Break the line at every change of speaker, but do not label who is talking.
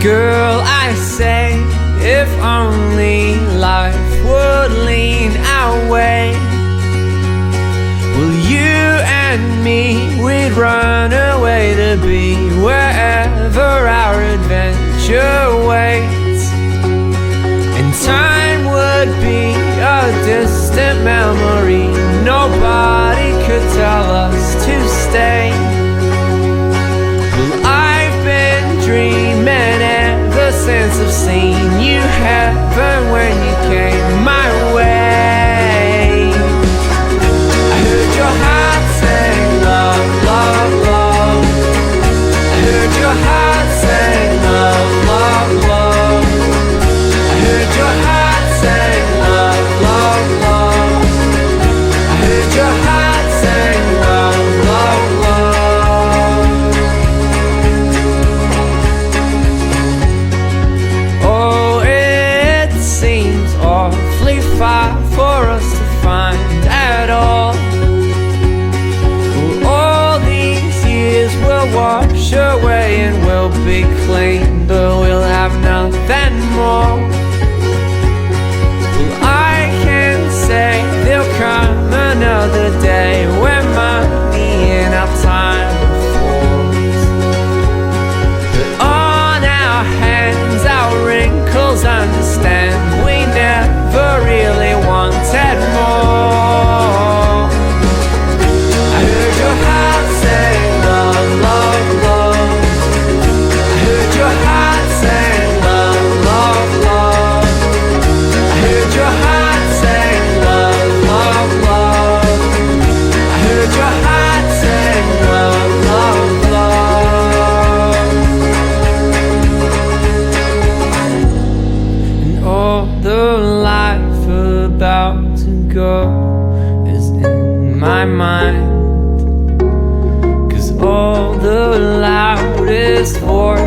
Girl, I say, if only life would lean our way, well, you and me, we'd run away to be wherever our adventure waits. And time would be a distant memory, nobody could tell us to stay. Well, I've been dreaming ever since I've seen you heaven when you came my way. I heard your heart say love, love, love. I heard your heart say love, love, love. I heard your heart say love, love, love. I heard your heart say love, love, love. Oh, it seems awfully far for us to find at all. Well, all these years will wash away and we'll be clean, but we'll have nothing more. Well, I can say there'll come another day when money and our time falls. But on our hands, our wrinkles understand we never really wanted more. I heard your heart say love, love, love. I heard your heart say love, love, love. I heard your heart say love, love, love. I heard your heart say love, love, love. And all the life about to go is in my mind, 'cause all the loudest voice